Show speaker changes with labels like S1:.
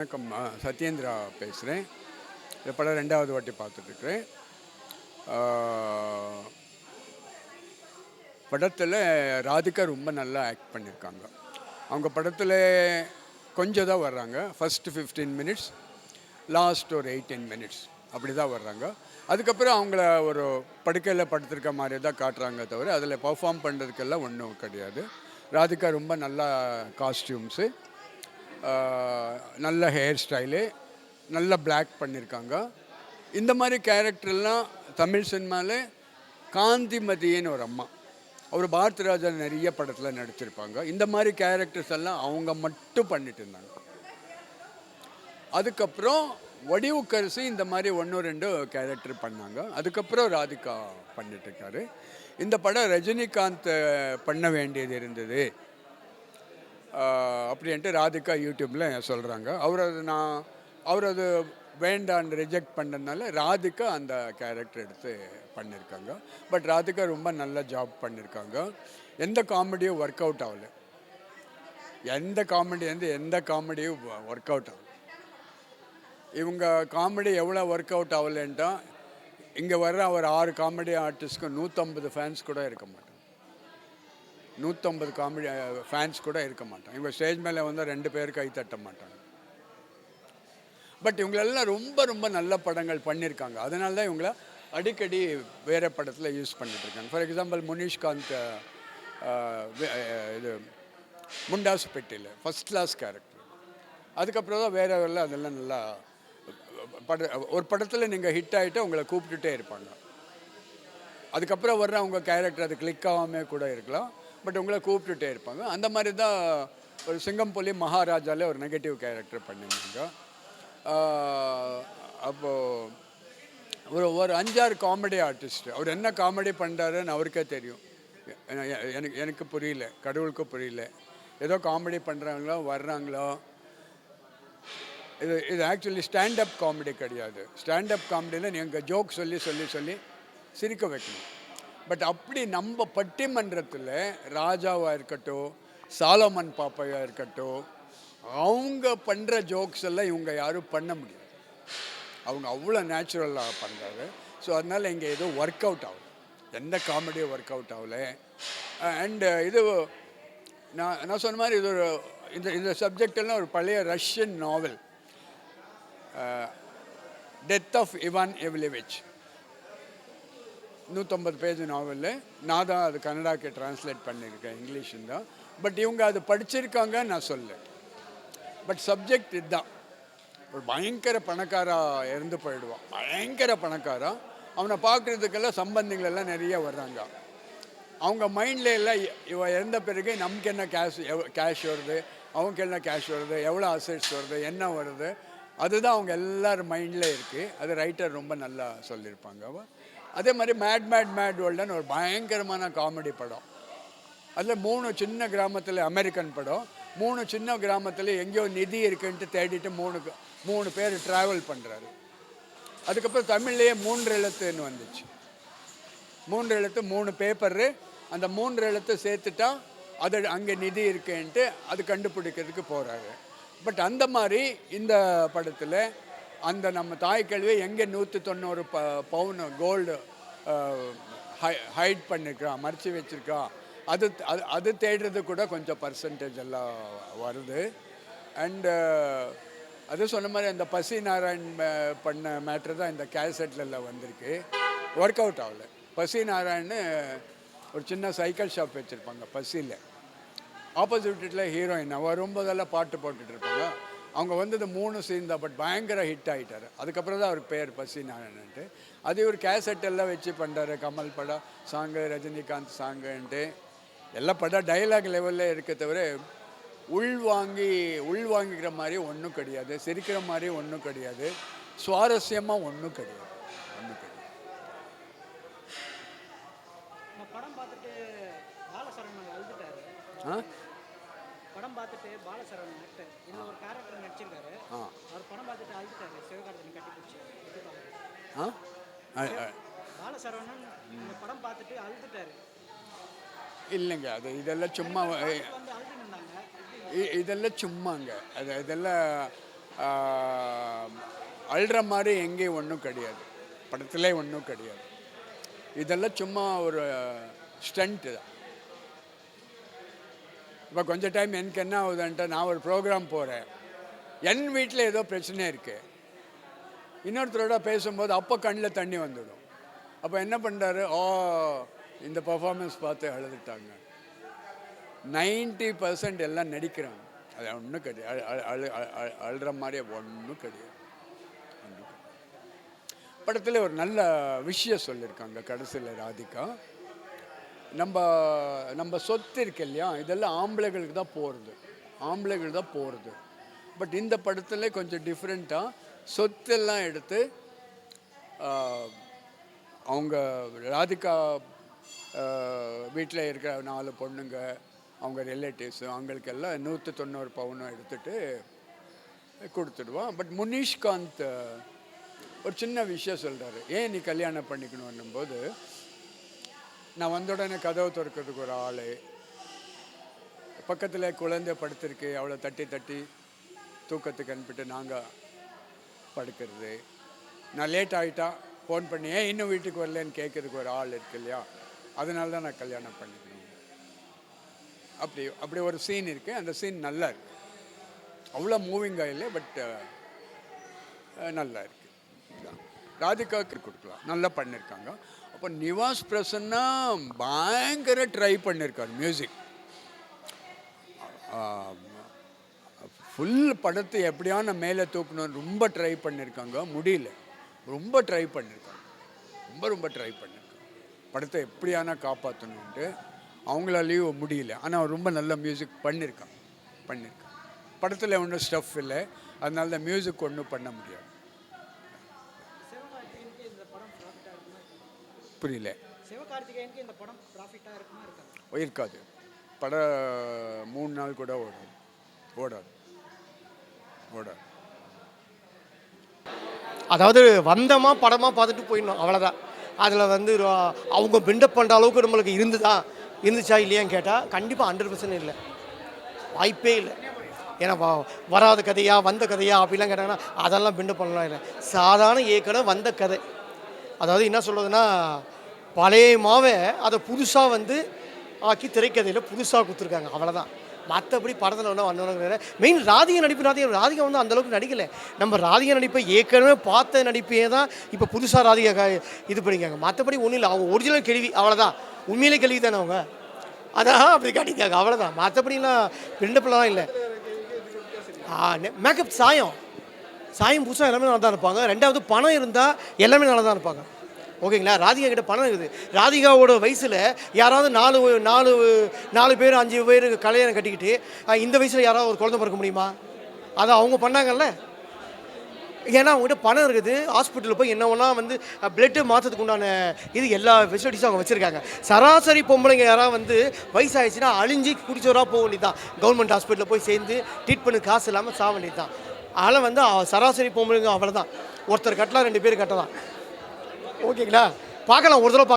S1: வணக்கம். சத்யேந்திரா பேசுகிறேன். இந்த படம் ரெண்டாவது வாட்டி பார்த்துட்ருக்குறேன். படத்தில் ராதிகா ரொம்ப நல்லா ஆக்ட் பண்ணியிருக்காங்க. அவங்க படத்தில் கொஞ்சம் தான் வர்றாங்க. ஃபஸ்ட்டு 15 மினிட்ஸ், லாஸ்ட் ஒரு 18 மினிட்ஸ் அப்படி தான் வர்றாங்க. அதுக்கப்புறம் அவங்கள ஒரு படுக்கையில் படுத்திருக்க மாதிரி தான் காட்டுறாங்க தவிர அதில் பர்ஃபார்ம் பண்ணுறதுக்கெல்லாம் ஒன்றும் கிடையாது. ராதிகா ரொம்ப நல்லா காஸ்டியூம்ஸு, நல்ல ஹேர் ஸ்டைலு, நல்ல பிளாக் பண்ணியிருக்காங்க. இந்த மாதிரி கேரக்டர்லாம் தமிழ் சினிமாவில் காந்திமதின்னு ஒரு அம்மா, அவர் பாரதிராஜா நிறைய படத்தில் நடிச்சிருப்பாங்க. இந்த மாதிரி கேரக்டர்ஸ் எல்லாம் அவங்க மட்டும் பண்ணிட்டு இருந்தாங்க. அதுக்கப்புறம் வடிவுக்கரசி இந்த மாதிரி 1-2 கேரக்டர் பண்ணாங்க. அதுக்கப்புறம் ராதிகா பண்ணிட்டுருக்காரு. இந்த படம் ரஜினிகாந்த் பண்ண வேண்டியது இருந்தது அப்படின்ட்டு ராதிகா யூடியூப்பில் சொல்கிறாங்க. அவர் அது வேண்டான்னு ரிஜெக்ட் பண்ணதுனால ராதிகா அந்த கேரக்டர் எடுத்து பண்ணியிருக்காங்க. பட் ராதிகா ரொம்ப நல்ல ஜாப் பண்ணியிருக்காங்க. எந்த காமெடியும் ஒர்க் அவுட் ஆகலை. எந்த காமெடியும் ஒர்க் அவுட் ஆகலை. இவங்க காமெடி எவ்வளோ ஒர்க் அவுட் ஆகலைன்ட்டா, இங்கே வர்ற ஒரு 6 காமெடி ஆர்டிஸ்ட்க்கு 150 ஃபேன்ஸ் கூட இருக்க மாட்டாங்க. 150 காமெடி ஃபேன்ஸ் கூட இருக்க மாட்டாங்க. இவங்க ஸ்டேஜ் மேலே வந்து 2 பேர் கை தட்ட மாட்டாங்க. பட் இவங்களெல்லாம் ரொம்ப ரொம்ப நல்ல படங்கள் பண்ணியிருக்காங்க. அதனால தான் இவங்கள அடிக்கடி வேறு படத்தில் யூஸ் பண்ணிட்டுருக்காங்க. ஃபார் எக்ஸாம்பிள் முனிஷ்காந்த் இது முண்டாசு பெட்டியில் ஃபஸ்ட் கிளாஸ் கேரக்டர். அதுக்கப்புறம் தான் வேறு அதெல்லாம் நல்லா ஒரு படத்தில் நீங்கள் ஹிட் ஆகிட்டு உங்களை கூப்பிட்டுட்டே இருப்பாங்க. அதுக்கப்புறம் வர்ற அவங்க கேரக்டர் அது கிளிக் ஆகாமல் கூட இருக்கலாம். பட் உங்களை கூப்பிட்டுட்டே இருப்பாங்க. அந்த மாதிரி தான் ஒரு சிங்கம்புலி மகாராஜாவில் ஒரு நெகட்டிவ் கேரக்டர் பண்ணியிருந்தாங்க. அப்போது ஒரு 5-6 காமெடி ஆர்டிஸ்ட், அவர் என்ன காமெடி பண்ணுறாருன்னு அவருக்கே தெரியும். எனக்கு புரியல, கடவுளுக்கும் புரியல. ஏதோ காமெடி பண்ணுறாங்களோ வர்றாங்களோ. இது ஆக்சுவலி ஸ்டாண்டப் காமெடி கிடையாது. ஸ்டாண்டப் காமெடியில் நீங்கள் ஜோக் சொல்லி சொல்லி சொல்லி சிரிக்க வைக்கணும். பட் அப்படி நம்ம பட்டிமன்றத்தில் ராஜாவாக இருக்கட்டும், சாலமன் பாப்பையாக இருக்கட்டும், அவங்க பண்ணுற ஜோக்ஸ் எல்லாம் இவங்க யாரும் பண்ண முடியாது. அவங்க அவ்வளோ நேச்சுரலாக பண்ணுறாரு. ஸோ அதனால் இங்கே எதுவும் ஒர்க் அவுட் ஆகலை. எந்த காமெடியும் ஒர்க் அவுட் ஆகலை. அண்டு இது நான் சொன்ன மாதிரி இது ஒரு இந்த சப்ஜெக்டெல்லாம் ஒரு பழைய Russian novel, Death of Ivan Ilyich, 150 page நாவலில். நான் தான் அது கன்னடாக்கு ட்ரான்ஸ்லேட் பண்ணியிருக்கேன், இங்கிலீஷுன்னு தான். பட் இவங்க அது படிச்சிருக்காங்கன்னு நான் சொல்ல. பட் சப்ஜெக்ட் இதுதான். ஒரு பயங்கர பணக்காராக இறந்து போயிடுவான், பயங்கர பணக்காரா. அவனை பார்க்குறதுக்கெல்லாம் சம்பந்திங்களெல்லாம் நிறைய வர்றாங்க. அவங்க மைண்டில் எல்லாம் இவன் இறந்த பிறகு நமக்கு என்ன கேஷ் வருது, அவங்களுக்கு என்ன கேஷ் வருது, எவ்வளோ அசெட்ஸ் வருது, என்ன வருது, அதுதான் அவங்க எல்லார் மைண்டில் இருக்குது. அது ரைட்டர் ரொம்ப நல்லா சொல்லியிருப்பாங்க. அதே மாதிரி மேட் வேர்ல்டுன்னு ஒரு பயங்கரமான காமெடி படம். அதில் 3 சின்ன கிராமத்தில், அமெரிக்கன் படம், 3 சின்ன கிராமத்தில் எங்கேயோ நிதி இருக்குன்ட்டு தேடிட்டு 3 பேர் ட்ராவல் பண்ணுறாரு. அதுக்கப்புறம் தமிழ்லேயே 3 எழுத்துன்னு வந்துச்சு. 3 எழுத்து 3 பேப்பரு. அந்த 3 எழுத்து சேர்த்துட்டா அது அங்கே நிதி இருக்குன்ட்டு அது கண்டுபிடிக்கிறதுக்கு போகிறாரு. பட் அந்த மாதிரி இந்த படத்தில் அந்த நம்ம தாய் கல்வியை எங்கே 190 பவுன் கோல்டு ஹைட் பண்ணிருக்கா, மறைச்சி வச்சுருக்கா, அது தேடுறது கூட கொஞ்சம் பர்சன்டேஜ் எல்லாம் வருது. அண்டு அது சொன்ன மாதிரி அந்த பசி நாராயண் பண்ண மேட்ரு தான் இந்த கேசட்லெல்லாம் வந்திருக்கு. ஒர்க் அவுட் ஆகலை. பசி நாராயண் ஒரு சின்ன சைக்கிள் ஷாப் வச்சுருப்பாங்க பசியில். ஆப்போசிட்டில் ஹீரோயின் வரும்போதெல்லாம் பாட்டு போட்டுட்ருப்பாங்க. அவங்க வந்தது 3 சீன் தான். பட் பயங்கர ஹிட் ஆகிட்டார். அதுக்கப்புறம் தான் அவருக்கு பேர் பசி நாராயணன்ட்டு. அது ஒரு கேசட் எல்லாம் வச்சு பண்ணுறாரு. கமல் படம் சாங்கு, ரஜினிகாந்த் சாங்குன்ட்டு எல்லா படம் டைலாக் லெவலில் இருக்க தவிர உள்வாங்கிக்கிற மாதிரி ஒன்றும் கிடையாது, சிரிக்கிற மாதிரி ஒன்றும் கிடையாது, சுவாரஸ்யமாக ஒன்றும் கிடையாது.
S2: படம் பார்த்துட்டு பாலசரவணன் ஆக்டர் இன்னும் ஒரு கேரக்டர் நடிச்சிருக்காரு. அவர் படம் பார்த்துட்டு அழுதுட்டாரு. சிவகார்த்திகேயன் கட்டி பிடிச்சி பாலசரவணன் இந்த படம் பார்த்துட்டு அழுதுட்டாரு.
S1: இல்லைங்க, இதெல்லாம் சும்மா, இதெல்லாம் சும்மாங்க. இதெல்லாம் அழுற மாதிரி எங்கேயும் ஒன்றும் கிடையாது, படத்திலே ஒன்றும் கிடையாது. இதெல்லாம் சும்மா ஒரு ஸ்டண்ட்டு தான். இப்போ கொஞ்சம் டைம் எனக்கு என்ன ஆகுதுன்ட்டு, நான் ஒரு ப்ரோக்ராம் போகிறேன், என் வீட்டில் ஏதோ பிரச்சனை இருக்குது, இன்னொருத்தரோட பேசும்போது அப்போ கண்ணில் தண்ணி வந்துடும். அப்போ என்ன பண்ணுறாரு, இந்த பர்ஃபார்மன்ஸ் பார்த்து அழுதுட்டாங்க. 90% எல்லாம் நடிக்கிறாங்க, அது ஒன்றும் கிடையாது. அழுற மாதிரியே ஒன்றும் கிடையாது. படத்தில் ஒரு நல்ல விஷயம் சொல்லியிருக்காங்க கடைசியில் ராதிகா. நம்ம சொத்து இருக்கு இல்லையா, இதெல்லாம் ஆம்பளைகளுக்கு தான் போகிறது. பட் இந்த படத்தில் கொஞ்சம் டிஃப்ரெண்ட்டாக சொத்தெல்லாம் எடுத்து அவங்க ராதிகா வீட்டில் இருக்கிற 4 பொண்ணுங்க, அவங்க ரிலேட்டிவ்ஸு, அவங்களுக்கெல்லாம் 190 பவுனும் எடுத்துகிட்டு கொடுத்துடுவான். பட் முனிஷ்காந்த் ஒரு சின்ன விஷயம் சொல்கிறாரு, ஏன் நீ கல்யாணம் பண்ணிக்கணும் போது, நான் வந்த உடனே கதவு திறக்கிறதுக்கு ஒரு ஆள், பக்கத்தில் குழந்தை படுத்திருக்கு, அவளை தட்டி தூக்கத்துக்கு அனுப்பிட்டு நாங்கள் படுக்கிறது, நான் லேட் ஆகிட்டா ஃபோன் பண்ணி ஏன் இன்னும் வீட்டுக்கு வரலன்னு கேட்குறதுக்கு ஒரு ஆள் இருக்கு இல்லையா, அதனால தான் நான் கல்யாணம் பண்ணிக்கணும். அப்படி ஒரு சீன் இருக்குது. அந்த சீன் நல்லா இருக்கு, அவ்வளோ மூவிங்காக இல்லை, பட் நல்லா இருக்கு. ராதிகாவுக்கு கொடுக்கலாம், நல்லா பண்ணியிருக்காங்க. அப்போ நிவாஸ் பிரசன்னா பயங்கர ட்ரை பண்ணியிருக்காரு மியூசிக். ஃபுல் படத்தை எப்படியான மேலே தூக்கணும்னு ரொம்ப ட்ரை பண்ணியிருக்காங்க, முடியல. ரொம்ப ட்ரை பண்ணியிருக்காங்க. படத்தை எப்படியானா காப்பாற்றணுன்ட்டு அவங்களாலேயும் முடியல. ஆனால் ரொம்ப நல்ல மியூசிக் பண்ணியிருக்காங்க. படத்தில் ஒன்றும் ஸ்டஃப் இல்லை, அதனால தான் மியூசிக் ஒன்றும் பண்ண முடியாது. புரியல.
S2: சிவகார்த்திகேயனுக்கு இந்த படம் ப்ராஃபிட்டாக இருக்குமா இருக்காது?
S1: இருக்காது. படம் 3 நாள் கூட ஓடாது.
S3: அதாவது வந்தமா படமாக பார்த்துட்டு போயிடணும், அவ்வளோதான். அதில் வந்து அவங்க பில்டப் பண்ணுற அளவுக்கு நம்மளுக்கு இருந்துச்சா இல்லையான்னு கேட்டால் கண்டிப்பாக 100% இல்லை, வாய்ப்பே இல்லை. ஏன்னா வராத கதையா வந்த கதையா அப்படிலாம் கேட்டாங்கன்னா அதெல்லாம் பில்டப் பண்ணலாம் இல்லை. சாதாரண ஏற்கனவே வந்த கதை, அதாவது என்ன சொல்கிறதுன்னா பழைய மாவை அதை புதுசாக வந்து ஆக்கி திரைக்கதையில் புதுசாக கொடுத்துருக்காங்க, அவ்வளோதான். மற்றபடி படத்தில் ஒன்றும் வந்தவங்க மெயின் ராதிகா வந்து அந்தளவுக்கு நடிக்கலை. நம்ம ராதிகா நடிப்பை ஏற்கனவே பார்த்த நடிப்பையே தான் இப்போ புதுசாக ராதிகா இது பண்ணிக்காங்க. மற்றபடி ஒன்றும் இல்லை, அவங்க ஒரிஜினல் கேள்வி அவ்வளோதான், உண்மையிலே கேள்வி தானே அவங்க, அதான் அப்படி காட்டிக்காங்க, அவ்வளோதான். மற்றபடிலாம் பில்டப்லாம் இல்லை. மேக்கப் சாயம் புதுசாக எல்லாமே நல்லா தான் இருப்பாங்க. ரெண்டாவது பணம் இருந்தால் எல்லாமே நல்லா தான் இருப்பாங்க, ஓகேங்களா. ராதிகா கிட்ட பணம் இருக்குது. ராதிகாவோட வயசில் யாராவது 4 பேர் 5 பேர் கல்யாணம் கட்டிக்கிட்டு இந்த வயசில் யாராவது ஒரு குழந்தை பிறக்க முடியுமா? அதை அவங்க பண்ணாங்கல்ல. ஏன்னா அவங்ககிட்ட பணம் இருக்குது. ஹாஸ்பிட்டலில் போய் என்ன ஒன்றா வந்து பிளட்டு மாற்றத்துக்கு உண்டான எல்லா ஃபெசிலிட்டிஸும் அவங்க வச்சுருக்காங்க. சராசரி பொம்பளைங்க யாராவது வந்து வயசாகிடுச்சுன்னா அழிஞ்சு குடிச்சவராக போக வேண்டியது தான். கவர்மெண்ட் ஹாஸ்பிட்டலில் போய் சேர்ந்து ட்ரீட் பண்ண காசு இல்லாமல் சாக வேண்டியது தான். அதனால் வந்து சராசரி பொம்பளைங்க அவ்வளோ தான். ஒருத்தர் கட்டலாம், 2 பேர் கட்டலாம், ஓகேங்களா. பார்க்கலாம், ஒரு தடவை